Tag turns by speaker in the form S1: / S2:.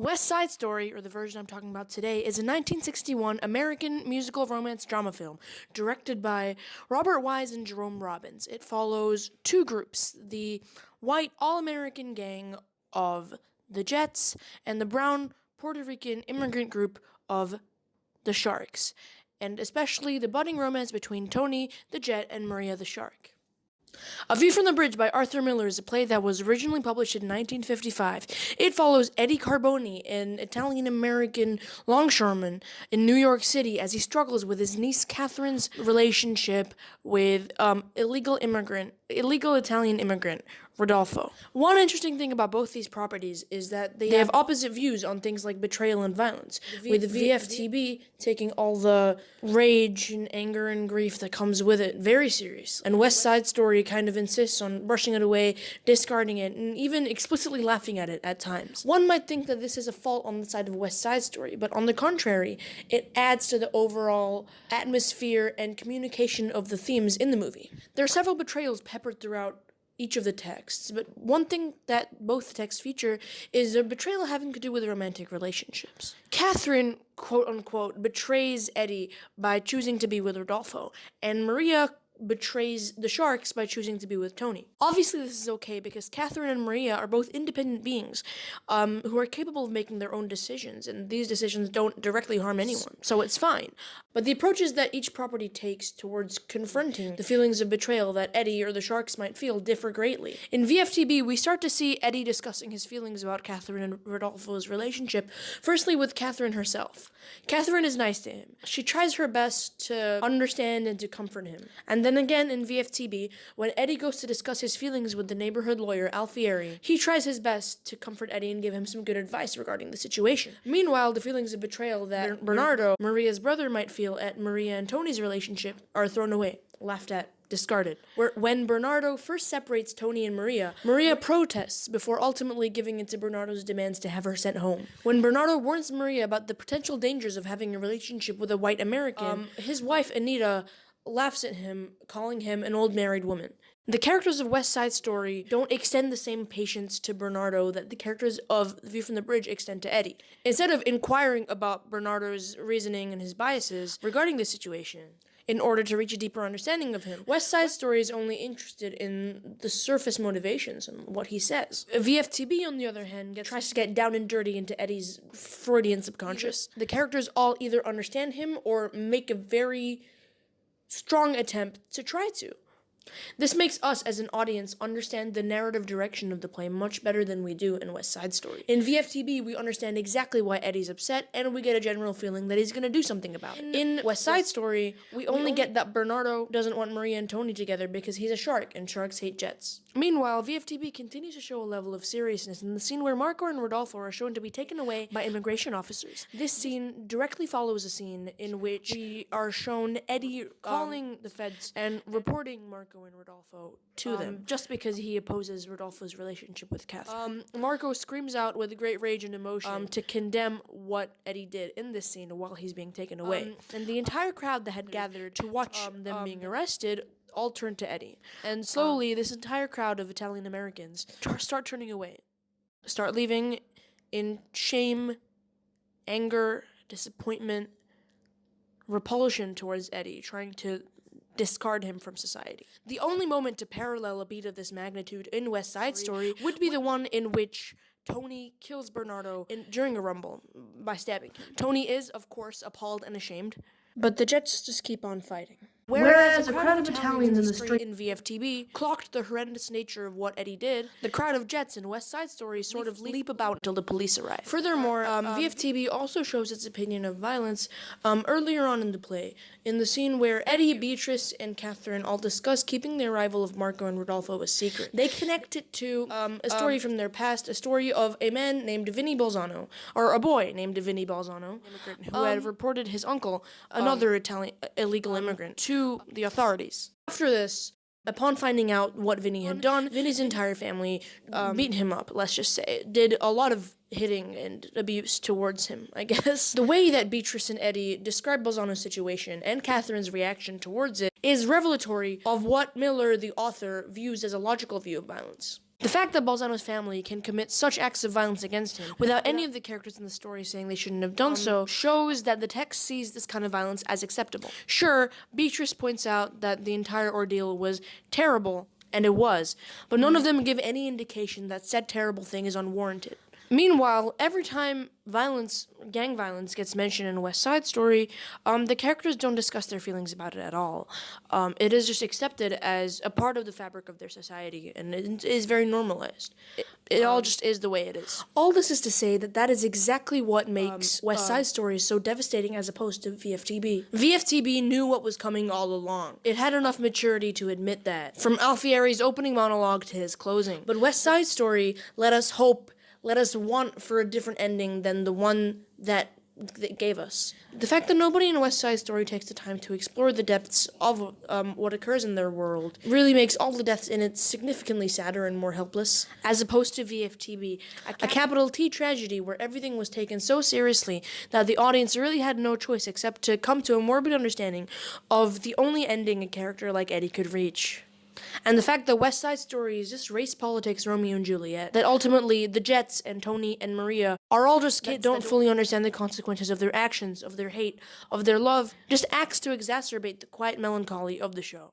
S1: West Side Story, or the version I'm talking about today, is a 1961 American musical romance drama film directed by Robert Wise and Jerome Robbins. It follows two groups, the white all-American gang of the Jets and the brown Puerto Rican immigrant group of the Sharks, and especially the budding romance between Tony the Jet and Maria the Shark. A View from the Bridge by Arthur Miller is a play that was originally published in 1955. It follows Eddie Carboni, an Italian-American longshoreman in New York City, as he struggles with his niece Catherine's relationship with illegal Italian immigrant Rodolfo. One interesting thing about both these properties is that they have opposite views on things like betrayal and violence, with the VFTB taking all the rage and anger and grief that comes with it very serious, and West Side Story kind of insists on brushing it away, discarding it, and even explicitly laughing at it at times. One might think that this is a fault on the side of West Side Story, but on the contrary, it adds to the overall atmosphere and communication of the themes in the movie. There are several betrayals peppered throughout each of the texts, but one thing that both texts feature is a betrayal having to do with romantic relationships. Catherine, quote-unquote, betrays Eddie by choosing to be with Rodolfo, and Maria betrays the Sharks by choosing to be with Tony. Obviously, this is okay because Catherine and Maria are both independent beings who are capable of making their own decisions, and these decisions don't directly harm anyone, so it's fine. But the approaches that each property takes towards confronting the feelings of betrayal that Eddie or the Sharks might feel differ greatly. In VFTB, we start to see Eddie discussing his feelings about Catherine and Rodolfo's relationship, firstly with Catherine herself. Catherine is nice to him. She tries her best to understand and to comfort him. And then again in VFTB, when Eddie goes to discuss his feelings with the neighborhood lawyer Alfieri, he tries his best to comfort Eddie and give him some good advice regarding the situation. Meanwhile, the feelings of betrayal that Bernardo, Maria's brother, might feel at Maria and Tony's relationship are thrown away, laughed at, discarded. When Bernardo first separates Tony and Maria, Maria protests before ultimately giving in to Bernardo's demands to have her sent home. When Bernardo warns Maria about the potential dangers of having a relationship with a white American, his wife Anita laughs at him, calling him an old married woman. The characters of West Side Story don't extend the same patience to Bernardo that the characters of The View from the Bridge extend to Eddie. Instead of inquiring about Bernardo's reasoning and his biases regarding the situation, in order to reach a deeper understanding of him, West Side Story is only interested in the surface motivations and what he says. VFTB, on the other hand, tries to get down and dirty into Eddie's Freudian subconscious. The characters all either understand him or make a very strong attempt to try to. This makes us, as an audience, understand the narrative direction of the play much better than we do in West Side Story. In VFTB, we understand exactly why Eddie's upset, and we get a general feeling that he's going to do something about it. In West Side Story, we only get that Bernardo doesn't want Maria and Tony together because he's a shark, and sharks hate jets. Meanwhile, VFTB continues to show a level of seriousness in the scene where Marco and Rodolfo are shown to be taken away by immigration officers. This scene directly follows a scene in which we are shown Eddie calling the feds and reporting Marco and Rodolfo to them, just because he opposes Rodolfo's relationship with Catherine. Marco screams out with great rage and emotion to condemn what Eddie did in this scene while he's being taken away. And the entire crowd that had gathered to watch them being arrested all turned to Eddie. And slowly, this entire crowd of Italian Americans start turning away, start leaving in shame, anger, disappointment, repulsion towards Eddie, trying to discard him from society. The only moment to parallel a beat of this magnitude in West Side Story would be the one in which Tony kills Bernardo during a rumble by stabbing him. Tony is, of course, appalled and ashamed, but the Jets just keep on fighting. Whereas a crowd of Italians in the street in VFTB clocked the horrendous nature of what Eddie did, the crowd of Jets in West Side Story sort of leap about until the police arrive. Furthermore, VFTB also shows its opinion of violence earlier on in the play, in the scene where Eddie, Beatrice, and Catherine all discuss keeping the arrival of Marco and Rodolfo a secret. They connect it to a story from their past, a story of a man named Vinny Balzano, or a boy named Vinny Balzano, who had reported his uncle, another Italian illegal immigrant, to the authorities. After this, upon finding out what Vinny had done, Vinny's entire family beat him up, let's just say. Did a lot of hitting and abuse towards him, I guess. The way that Beatrice and Eddie describe Balzano's situation and Catherine's reaction towards it is revelatory of what Miller, the author, views as a logical view of violence. The fact that Bolzano's family can commit such acts of violence against him without any of the characters in the story saying they shouldn't have done so shows that the text sees this kind of violence as acceptable. Sure, Beatrice points out that the entire ordeal was terrible, and it was, but none of them give any indication that said terrible thing is unwarranted. Meanwhile, every time gang violence gets mentioned in West Side Story, the characters don't discuss their feelings about it at all. It is just accepted as a part of the fabric of their society, and it is very normalized. It all just is the way it is. All this is to say that is exactly what makes West Side Story so devastating as opposed to VFTB. VFTB knew what was coming all along. It had enough maturity to admit that, from Alfieri's opening monologue to his closing. But West Side Story let us want for a different ending than the one that gave us. The fact that nobody in West Side Story takes the time to explore the depths of what occurs in their world really makes all the deaths in it significantly sadder and more helpless, as opposed to VFTB, a capital T tragedy where everything was taken so seriously that the audience really had no choice except to come to a morbid understanding of the only ending a character like Eddie could reach. And the fact that West Side Story is just race politics Romeo and Juliet, that ultimately the Jets and Tony and Maria are all just kids that don't fully understand the consequences of their actions, of their hate, of their love, just acts to exacerbate the quiet melancholy of the show.